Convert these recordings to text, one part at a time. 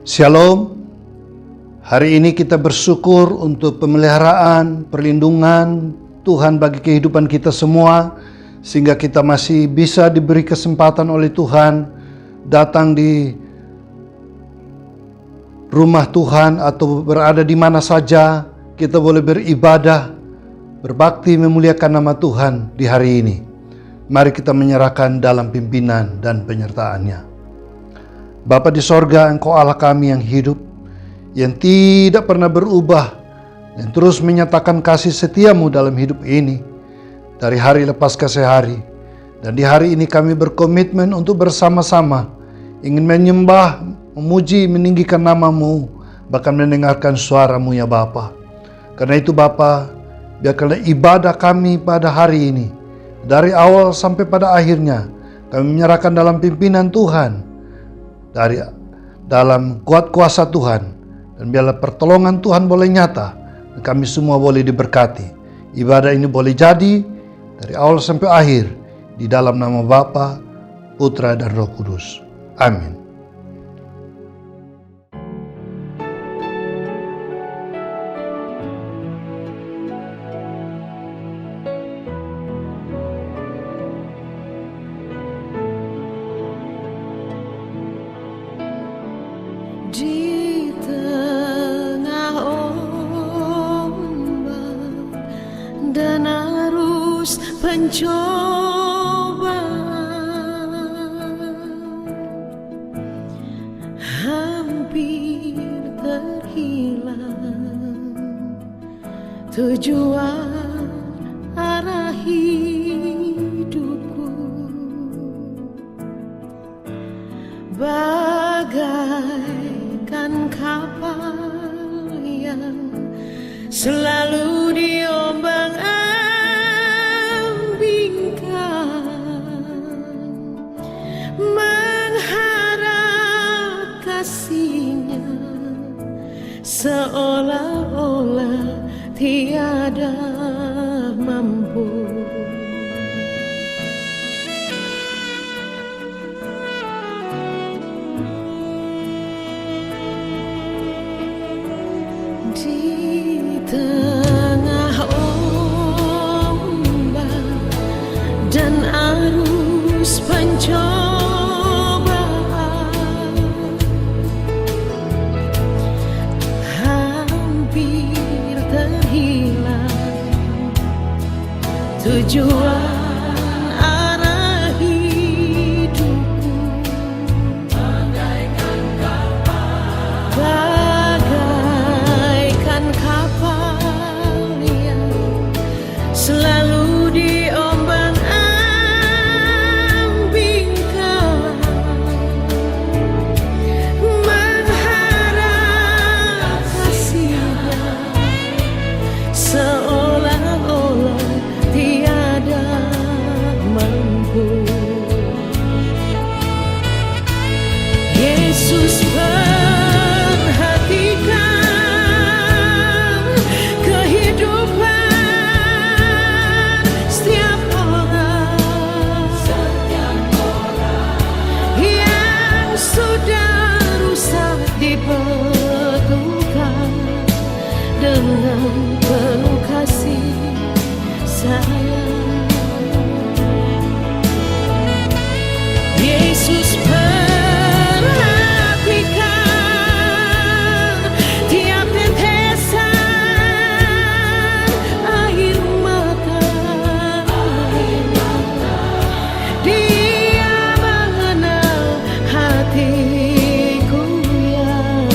Shalom. Hari ini kita bersyukur untuk pemeliharaan, perlindungan Tuhan bagi kehidupan kita semua, sehingga kita masih bisa diberi kesempatan oleh Tuhan datang di rumah Tuhan atau berada di mana saja kita boleh beribadah, berbakti memuliakan nama Tuhan di hari ini. Mari kita menyerahkan dalam pimpinan dan penyertaan-Nya. Bapa di sorga, Engkau Allah kami yang hidup, yang tidak pernah berubah, dan terus menyatakan kasih setiamu dalam hidup ini, dari hari lepas ke hari. Dan di hari ini kami berkomitmen untuk bersama-sama ingin menyembah, memuji, meninggikan nama-Mu, bahkan mendengarkan suara-Mu ya Bapa. Karena itu Bapa, biarkanlah ibadah kami pada hari ini, dari awal sampai pada akhirnya, kami menyerahkan dalam pimpinan Tuhan, dari dalam kuat kuasa Tuhan, dan biarlah pertolongan Tuhan boleh nyata dan kami semua boleh diberkati. Ibadah ini boleh jadi dari awal sampai akhir di dalam nama Bapa, Putra dan Roh Kudus. Amin. Di tengah ombak dan arus pencobaan, hampir terhilang tujuan arah hidupku. Bagaikan kapal yang selalu diombang-ambingkan, mengharap kasih-Nya seolah-olah tiada mampu. Di tengah ombak dan arus pencobaan, hampir terhilang tujuan arah hidupku. Bagaikan kapal yang selalu diombang-ambingkan, mengharap kasih-Nya seolah-olah tiada mampu. Yesus perhatikan kehidupan setiap orang yang sudah rusak dibetulkan dengan penuh kasih sayang. Yesus perhatikan tiap tetesan air mata. Dia mengenal hatiku yang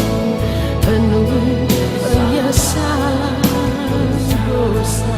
penuh penyesalan dosa.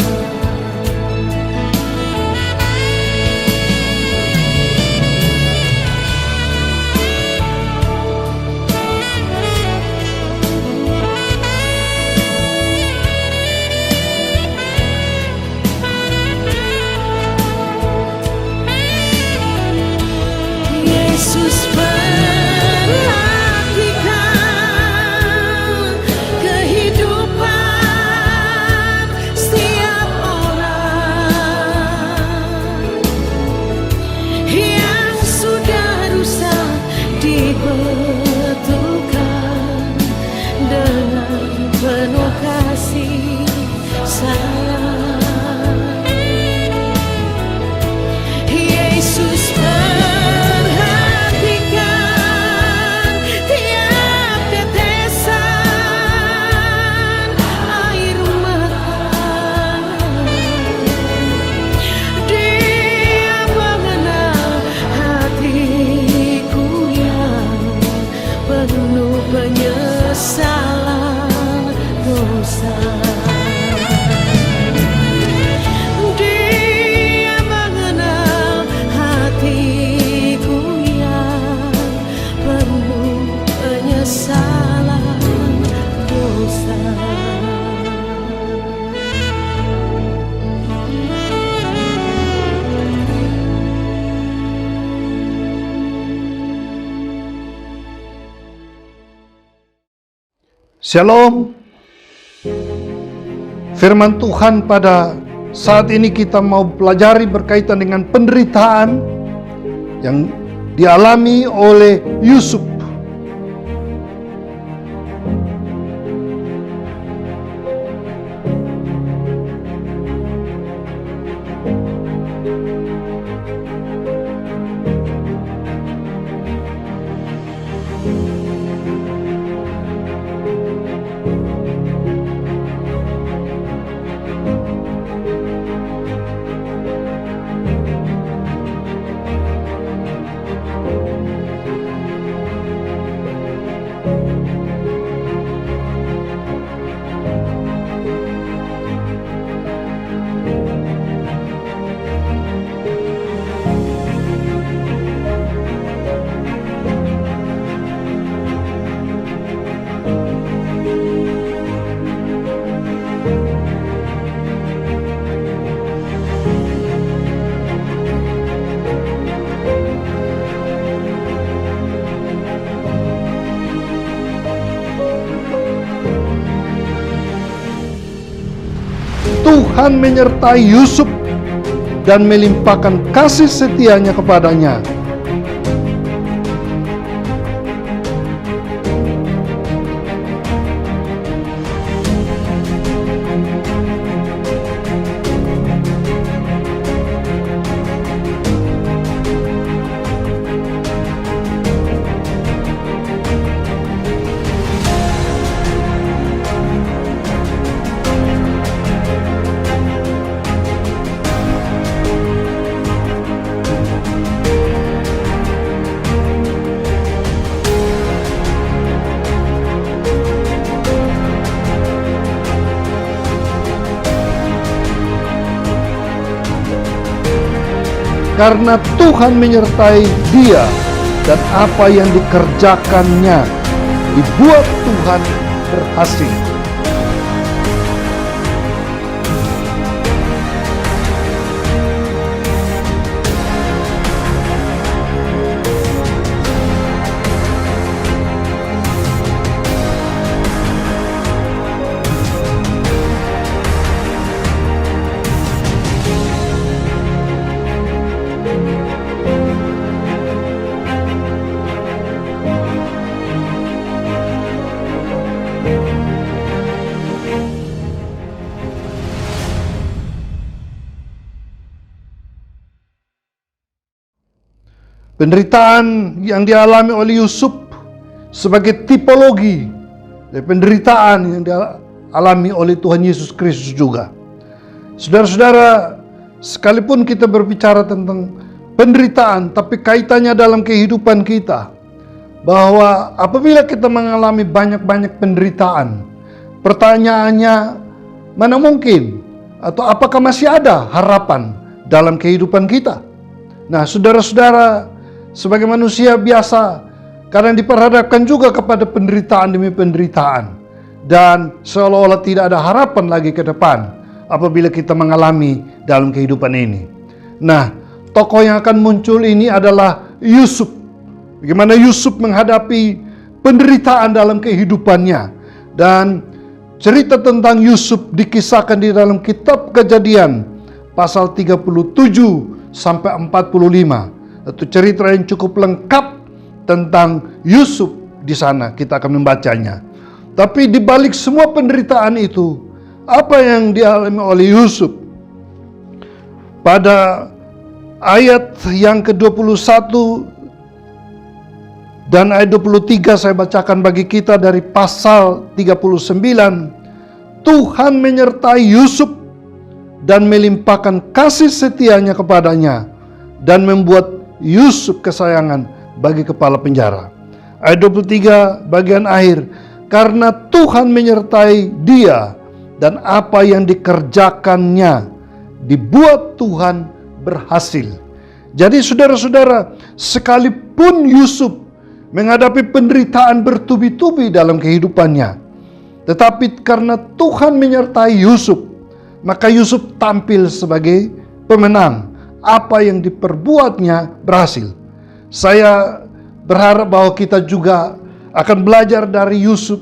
Shalom. Firman Tuhan pada saat ini kita mau pelajari berkaitan dengan penderitaan yang dialami oleh Yusuf. Tuhan menyertai Yusuf dan melimpahkan kasih setianya kepadanya. Karena Tuhan menyertai dia dan apa yang dikerjakannya dibuat Tuhan berhasil. Penderitaan yang dialami oleh Yusuf sebagai tipologi dari penderitaan yang dialami oleh Tuhan Yesus Kristus juga. Saudara-saudara, sekalipun kita berbicara tentang penderitaan, tapi kaitannya dalam kehidupan kita, bahwa apabila kita mengalami banyak-banyak penderitaan, pertanyaannya, mana mungkin atau apakah masih ada harapan dalam kehidupan kita? Nah, saudara-saudara, sebagai manusia biasa, kadang diperhadapkan juga kepada penderitaan demi penderitaan, dan seolah-olah tidak ada harapan lagi ke depan apabila kita mengalami dalam kehidupan ini. Nah, tokoh yang akan muncul ini adalah Yusuf. Bagaimana Yusuf menghadapi penderitaan dalam kehidupannya, dan cerita tentang Yusuf dikisahkan di dalam kitab Kejadian pasal 37 sampai 45. Itu cerita yang cukup lengkap tentang Yusuf di sana, kita akan membacanya. Tapi di balik semua penderitaan itu, apa yang dialami oleh Yusuf? Pada ayat yang ke-21 dan ayat 23 saya bacakan bagi kita dari pasal 39. Tuhan menyertai Yusuf dan melimpahkan kasih setianya kepadanya dan membuat Yusuf kesayangan bagi kepala penjara. Ayat 23 bagian akhir, karena Tuhan menyertai dia dan apa yang dikerjakannya dibuat Tuhan berhasil. Jadi saudara-saudara, sekalipun Yusuf menghadapi penderitaan bertubi-tubi dalam kehidupannya, tetapi karena Tuhan menyertai Yusuf, maka Yusuf tampil sebagai pemenang. Apa yang diperbuatnya berhasil. Saya berharap bahwa kita juga akan belajar dari Yusuf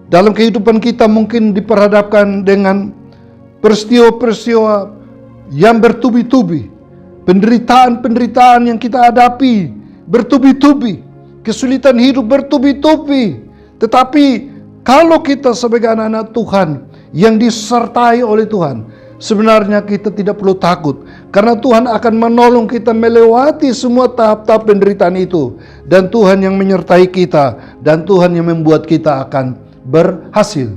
Dalam kehidupan kita mungkin diperhadapkan dengan peristiwa-peristiwa yang bertubi-tubi. Penderitaan-penderitaan yang kita hadapi bertubi-tubi. Kesulitan hidup bertubi-tubi. Tetapi kalau kita sebagai anak-anak Tuhan yang disertai oleh Tuhan, sebenarnya kita tidak perlu takut. Karena Tuhan akan menolong kita melewati semua tahap-tahap penderitaan itu. Dan Tuhan yang menyertai kita. Dan Tuhan yang membuat kita akan berhasil.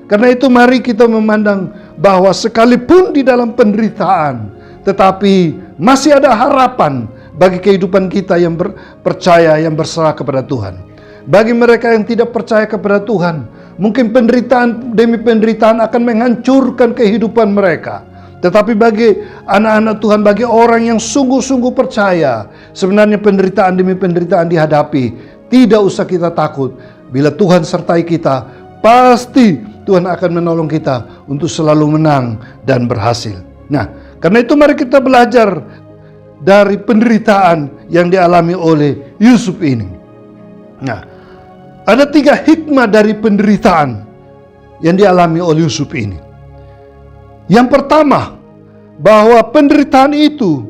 Karena itu mari kita memandang bahwa sekalipun di dalam penderitaan, tetapi masih ada harapan bagi kehidupan kita yang percaya, yang berserah kepada Tuhan. Bagi mereka yang tidak percaya kepada Tuhan, mungkin penderitaan demi penderitaan akan menghancurkan kehidupan mereka. Tetapi bagi anak-anak Tuhan, bagi orang yang sungguh-sungguh percaya, sebenarnya penderitaan demi penderitaan dihadapi. Tidak usah kita takut. Bila Tuhan sertai kita, pasti Tuhan akan menolong kita untuk selalu menang dan berhasil. Nah, karena itu mari kita belajar dari penderitaan yang dialami oleh Yusuf ini. Nah, ada 3 hikmah dari penderitaan yang dialami oleh Yusuf ini. Yang pertama, bahwa penderitaan itu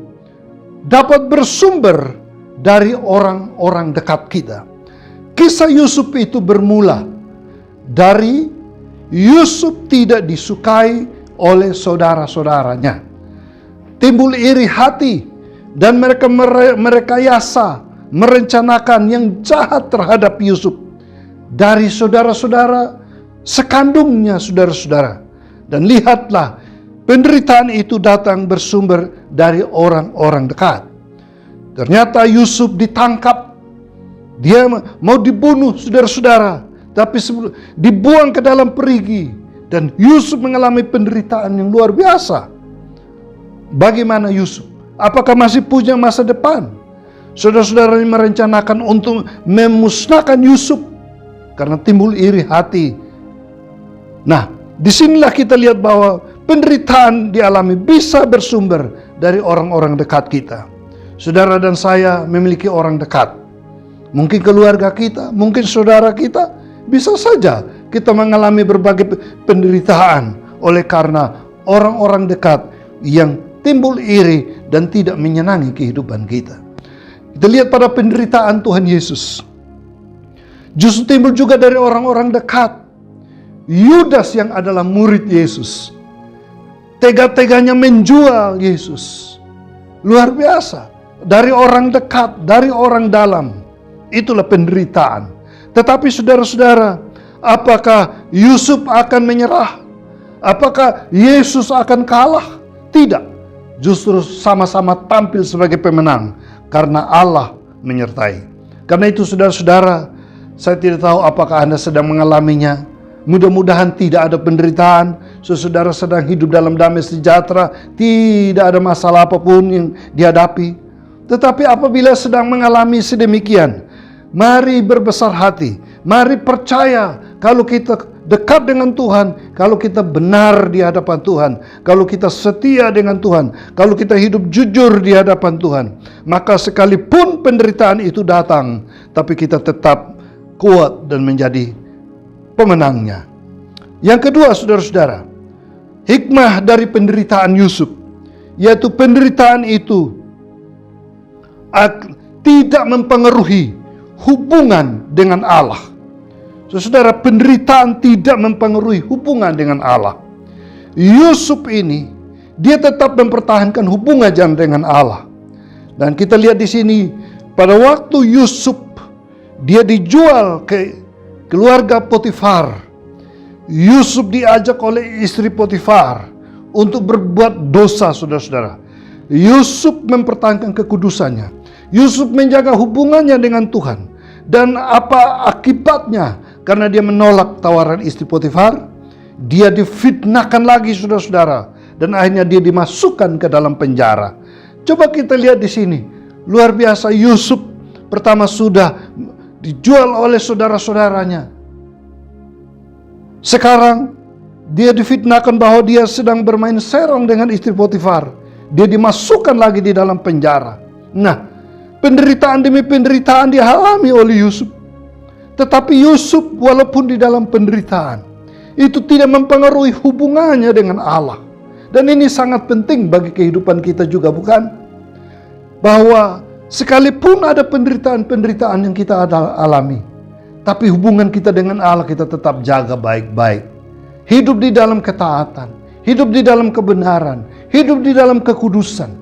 dapat bersumber dari orang-orang dekat kita. Kisah Yusuf itu bermula dari Yusuf tidak disukai oleh saudara-saudaranya. Timbul iri hati dan mereka merekayasa, merencanakan yang jahat terhadap Yusuf dari saudara-saudara sekandungnya, saudara-saudara. Dan lihatlah, penderitaan itu datang bersumber dari orang-orang dekat. Ternyata Yusuf ditangkap. Dia mau dibunuh, saudara-saudara, tapi dibuang ke dalam perigi. Dan Yusuf mengalami penderitaan yang luar biasa. Bagaimana Yusuf? Apakah masih punya masa depan? Saudara-saudara merencanakan untuk memusnahkan Yusuf karena timbul iri hati. Nah, disinilah kita lihat bahwa penderitaan dialami bisa bersumber dari orang-orang dekat kita. Saudara dan saya memiliki orang dekat. Mungkin keluarga kita, mungkin saudara kita. Bisa saja kita mengalami berbagai penderitaan oleh karena orang-orang dekat yang timbul iri dan tidak menyenangi kehidupan kita. Kita lihat pada penderitaan Tuhan Yesus. Justru timbul juga dari orang-orang dekat. Yudas yang adalah murid Yesus, tega-teganya menjual Yesus. Luar biasa. Dari orang dekat, dari orang dalam. Itulah penderitaan. Tetapi saudara-saudara, apakah Yusuf akan menyerah? Apakah Yesus akan kalah? Tidak. Justru sama-sama tampil sebagai pemenang karena Allah menyertai. Karena itu saudara-saudara, saya tidak tahu apakah Anda sedang mengalaminya. Mudah-mudahan tidak ada penderitaan. Saudara sedang hidup dalam damai sejahtera, tidak ada masalah apapun yang dihadapi. Tetapi apabila sedang mengalami sedemikian, mari berbesar hati, mari percaya kalau kita dekat dengan Tuhan, kalau kita benar di hadapan Tuhan, kalau kita setia dengan Tuhan, kalau kita hidup jujur di hadapan Tuhan, maka sekalipun penderitaan itu datang, tapi kita tetap kuat dan menjadi pemenangnya. Yang kedua, saudara-saudara, hikmah dari penderitaan Yusuf, yaitu penderitaan itu tidak mempengaruhi hubungan dengan Allah. Saudara, penderitaan tidak mempengaruhi hubungan dengan Allah. Yusuf ini, dia tetap mempertahankan hubungan dengan Allah. Dan kita lihat di sini, pada waktu Yusuf, dia dijual ke keluarga Potifar. Yusuf diajak oleh istri Potifar untuk berbuat dosa, saudara-saudara. Yusuf mempertahankan kekudusannya. Yusuf menjaga hubungannya dengan Tuhan. Dan apa akibatnya? Karena dia menolak tawaran istri Potifar, dia difitnahkan lagi, saudara-saudara. Dan akhirnya dia dimasukkan ke dalam penjara. Coba kita lihat di sini. Luar biasa, Yusuf pertama sudah dijual oleh saudara-saudaranya. Sekarang dia difitnahkan bahwa dia sedang bermain serong dengan istri Potifar. Dia dimasukkan lagi di dalam penjara. Nah, penderitaan demi penderitaan dialami oleh Yusuf. Tetapi Yusuf walaupun di dalam penderitaan, itu tidak mempengaruhi hubungannya dengan Allah. Dan ini sangat penting bagi kehidupan kita juga, bukan? Bahwa sekalipun ada penderitaan-penderitaan yang kita alami, tapi hubungan kita dengan Allah kita tetap jaga baik-baik. Hidup di dalam ketaatan, hidup di dalam kebenaran, hidup di dalam kekudusan.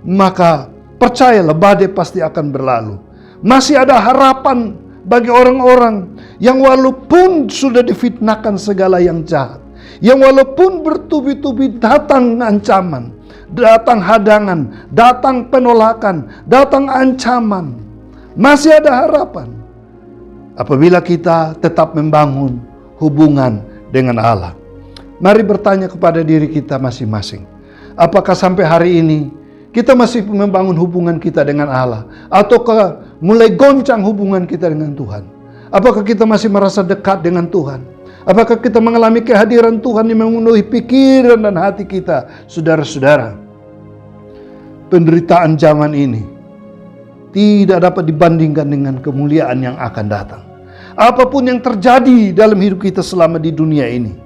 Maka percayalah, badai pasti akan berlalu. Masih ada harapan bagi orang-orang yang walaupun sudah difitnahkan segala yang jahat, yang walaupun bertubi-tubi datang ancaman, datang hadangan, datang penolakan, datang ancaman, masih ada harapan apabila kita tetap membangun hubungan dengan Allah. Mari bertanya kepada diri kita masing-masing, apakah sampai hari ini kita masih membangun hubungan kita dengan Allah, ataukah mulai goncang hubungan kita dengan Tuhan? Apakah kita masih merasa dekat dengan Tuhan? Apakah kita mengalami kehadiran Tuhan yang memenuhi pikiran dan hati kita? Saudara-saudara, penderitaan zaman ini tidak dapat dibandingkan dengan kemuliaan yang akan datang. Apapun yang terjadi dalam hidup kita selama di dunia ini,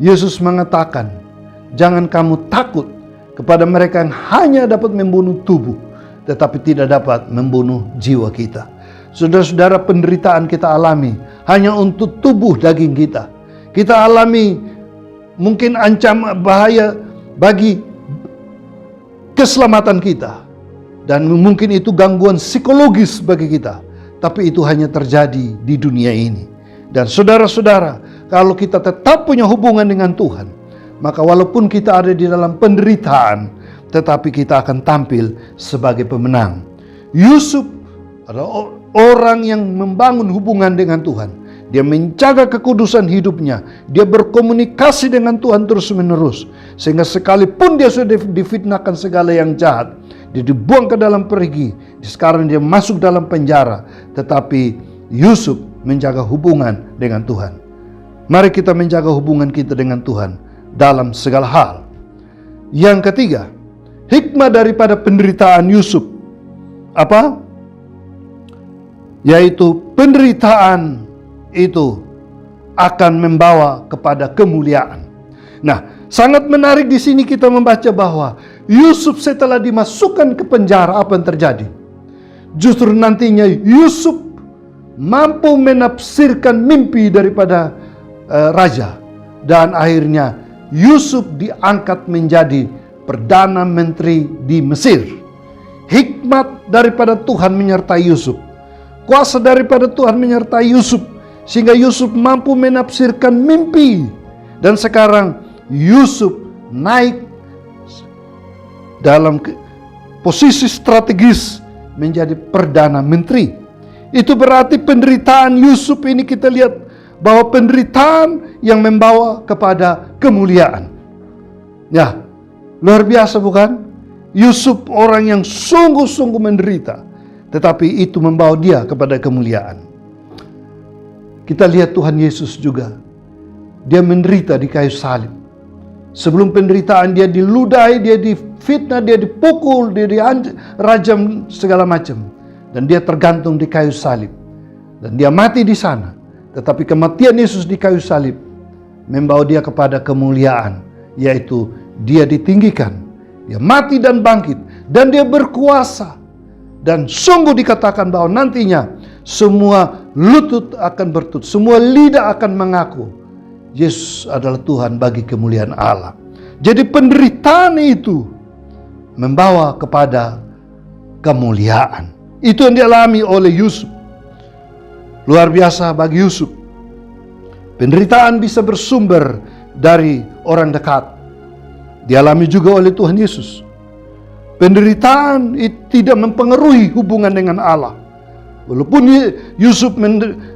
Yesus mengatakan, jangan kamu takut kepada mereka yang hanya dapat membunuh tubuh, tetapi tidak dapat membunuh jiwa kita. Saudara-saudara, penderitaan kita alami hanya untuk tubuh daging kita. Kita alami mungkin ancaman bahaya bagi keselamatan kita. Dan mungkin itu gangguan psikologis bagi kita. Tapi itu hanya terjadi di dunia ini. Dan saudara-saudara, kalau kita tetap punya hubungan dengan Tuhan, maka walaupun kita ada di dalam penderitaan, tetapi kita akan tampil sebagai pemenang. Yusuf adalah orang yang membangun hubungan dengan Tuhan. Dia menjaga kekudusan hidupnya. Dia berkomunikasi dengan Tuhan terus-menerus. Sehingga sekalipun dia sudah difitnahkan segala yang jahat, dia dibuang ke dalam perigi. Sekarang dia masuk dalam penjara. Tetapi Yusuf menjaga hubungan dengan Tuhan. Mari kita menjaga hubungan kita dengan Tuhan dalam segala hal. Yang ketiga, hikmah daripada penderitaan Yusuf. Apa? Yaitu penderitaan itu akan membawa kepada kemuliaan. Nah, sangat menarik di sini kita membaca bahwa Yusuf setelah dimasukkan ke penjara, apa yang terjadi? Justru nantinya Yusuf mampu menafsirkan mimpi daripada raja. Dan akhirnya Yusuf diangkat menjadi Perdana Menteri di Mesir. Hikmat daripada Tuhan menyertai Yusuf. Kuasa daripada Tuhan menyertai Yusuf. Sehingga Yusuf mampu menafsirkan mimpi. Dan sekarang Yusuf naik dalam posisi strategis menjadi Perdana Menteri. Itu berarti penderitaan Yusuf ini kita lihat bahwa penderitaan yang membawa kepada kemuliaan. Ya, luar biasa bukan? Yusuf orang yang sungguh-sungguh menderita, tetapi itu membawa dia kepada kemuliaan. Kita lihat Tuhan Yesus juga. Dia menderita di kayu salib. Sebelum penderitaan dia diludahi, dia difitnah, dia dipukul, dia dirajam segala macam. Dan dia tergantung di kayu salib. Dan dia mati di sana. Tetapi kematian Yesus di kayu salib membawa dia kepada kemuliaan. Yaitu dia ditinggikan. Dia mati dan bangkit. Dan dia berkuasa. Dan sungguh dikatakan bahwa nantinya semua lutut akan bertut, semua lidah akan mengaku Yesus adalah Tuhan bagi kemuliaan Allah. Jadi penderitaan itu membawa kepada kemuliaan. Itu yang dialami oleh Yusuf. Luar biasa bagi Yusuf. Penderitaan bisa bersumber dari orang dekat. Dialami juga oleh Tuhan Yesus. Penderitaan tidak mempengaruhi hubungan dengan Allah. Walaupun Yusuf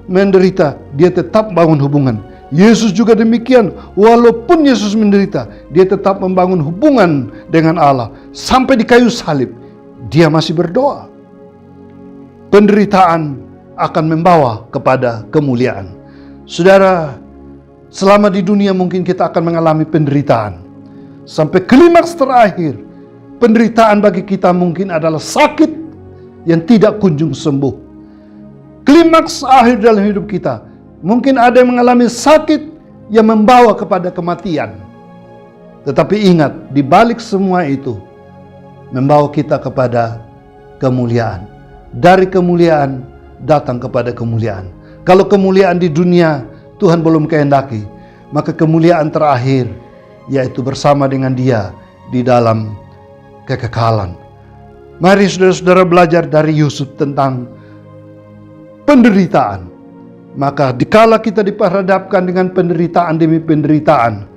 menderita, dia tetap bangun hubungan. Yesus juga demikian. Walaupun Yesus menderita, dia tetap membangun hubungan dengan Allah. Sampai di kayu salib, dia masih berdoa. Penderitaan akan membawa kepada kemuliaan. Saudara, selama di dunia mungkin kita akan mengalami penderitaan. Sampai klimaks terakhir, penderitaan bagi kita mungkin adalah sakit yang tidak kunjung sembuh. klimaks akhir dalam hidup kita. Mungkin ada yang mengalami sakit yang membawa kepada kematian. Tetapi ingat, di balik semua itu membawa kita kepada kemuliaan. Dari kemuliaan datang kepada kemuliaan. Kalau kemuliaan di dunia Tuhan belum kehendaki, maka kemuliaan terakhir yaitu bersama dengan Dia di dalam kekekalan. Mari saudara-saudara belajar dari Yusuf tentang penderitaan. Maka dikala kita diperhadapkan dengan penderitaan demi penderitaan,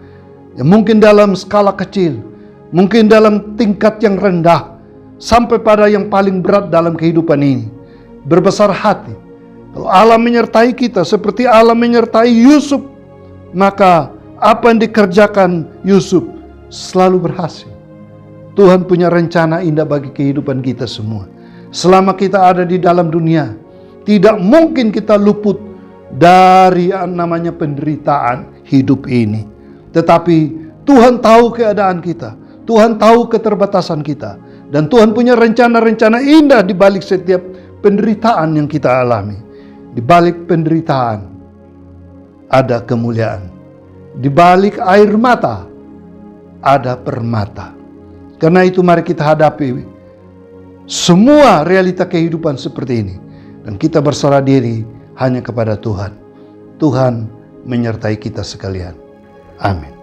ya mungkin dalam skala kecil, mungkin dalam tingkat yang rendah, sampai pada yang paling berat dalam kehidupan ini, berbesar hati. Kalau Allah menyertai kita seperti Allah menyertai Yusuf, maka apa yang dikerjakan Yusuf selalu berhasil. Tuhan punya rencana indah bagi kehidupan kita semua. Selama kita ada di dalam dunia, tidak mungkin kita luput dari namanya penderitaan hidup ini. Tetapi Tuhan tahu keadaan kita, Tuhan tahu keterbatasan kita, dan Tuhan punya rencana-rencana indah di balik setiap penderitaan yang kita alami. Di balik penderitaan ada kemuliaan. Di balik air mata ada permata. Karena itu mari kita hadapi semua realita kehidupan seperti ini, dan kita berserah diri hanya kepada Tuhan. Tuhan menyertai kita sekalian. Amin.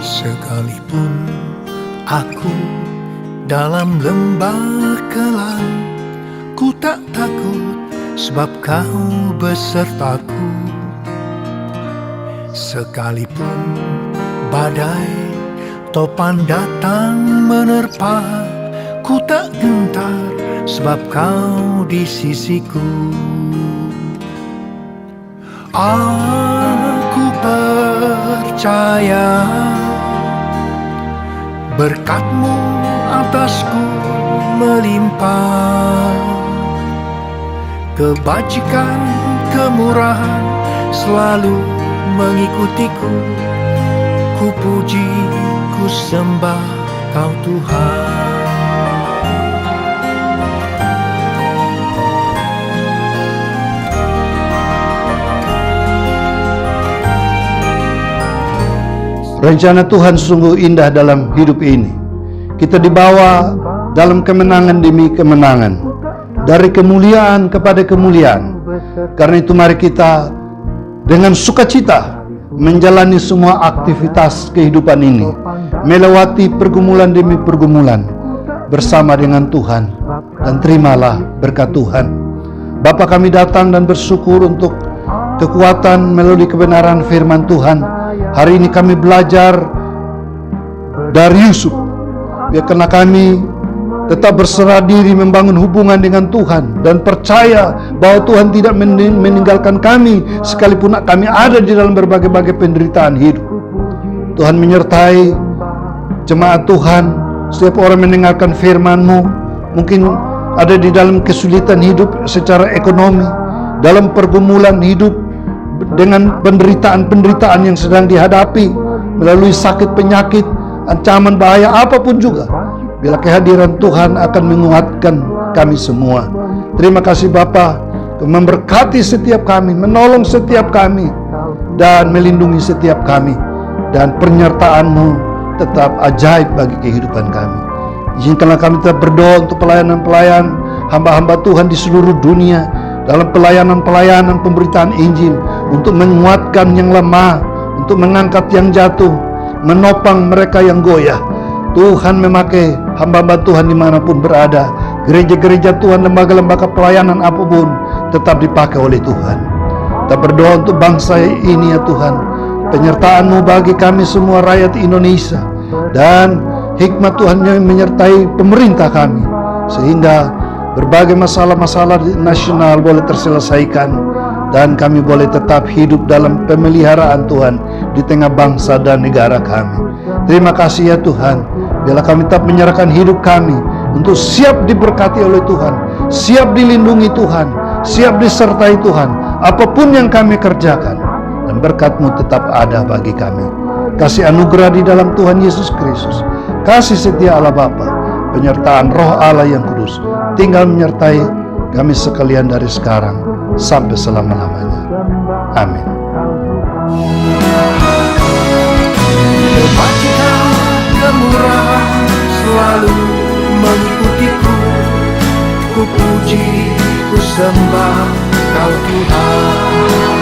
Sekalipun aku dalam lembah kelam, ku tak takut sebab Kau besertaku. Sekalipun badai topan datang menerpa, ku tak gentar sebab Kau di sisiku. Aku percaya berkat-Mu atasku melimpah, kebajikan, kemurahan selalu mengikutiku. Ku puji, ku sembah Kau Tuhan. Rencana Tuhan sungguh indah dalam hidup ini. Kita dibawa dalam kemenangan demi kemenangan, dari kemuliaan kepada kemuliaan. Karena itu mari kita dengan sukacita menjalani semua aktivitas kehidupan ini, melewati pergumulan demi pergumulan bersama dengan Tuhan, dan terimalah berkat Tuhan. Bapa, kami datang dan bersyukur untuk kekuatan melalui kebenaran firman Tuhan. Hari ini kami belajar dari Yusuf. Biarkanlah kami tetap berserah diri membangun hubungan dengan Tuhan, dan percaya bahwa Tuhan tidak meninggalkan kami sekalipun kami ada di dalam berbagai-bagai penderitaan hidup. Tuhan menyertai jemaat Tuhan. Setiap orang mendengarkan firman-Mu mungkin ada di dalam kesulitan hidup secara ekonomi, dalam pergumulan hidup dengan penderitaan-penderitaan yang sedang dihadapi, melalui sakit penyakit, ancaman bahaya apapun juga. Bila kehadiran Tuhan akan menguatkan kami semua. Terima kasih Bapa, memberkati setiap kami, menolong setiap kami, dan melindungi setiap kami. Dan penyertaan-Mu tetap ajaib bagi kehidupan kami. Izinkanlah kami tetap berdoa untuk pelayanan-pelayan hamba-hamba Tuhan di seluruh dunia, dalam pelayanan-pelayanan pemberitaan Injil, untuk menguatkan yang lemah, untuk mengangkat yang jatuh, menopang mereka yang goyah. Tuhan memakai hamba-hamba Tuhan dimanapun berada. Gereja-gereja Tuhan, lembaga-lembaga pelayanan apapun tetap dipakai oleh Tuhan. Kita berdoa untuk bangsa ini ya Tuhan. Penyertaan-Mu bagi kami semua rakyat Indonesia, dan hikmat Tuhan yang menyertai pemerintah kami, sehingga berbagai masalah-masalah nasional boleh terselesaikan, dan kami boleh tetap hidup dalam pemeliharaan Tuhan di tengah bangsa dan negara kami. Terima kasih ya Tuhan, bila kami tetap menyerahkan hidup kami untuk siap diberkati oleh Tuhan, siap dilindungi Tuhan, siap disertai Tuhan, apapun yang kami kerjakan, dan berkat-Mu tetap ada bagi kami. Kasih anugerah di dalam Tuhan Yesus Kristus, kasih setia Allah Bapa, penyertaan Roh Allah yang kudus, tinggal menyertai kami sekalian dari sekarang sampai selama-lamanya. Amin. Kebajikan, kemurahan selalu mengikutiku. Ku puji, ku sembah Kau Tuhan.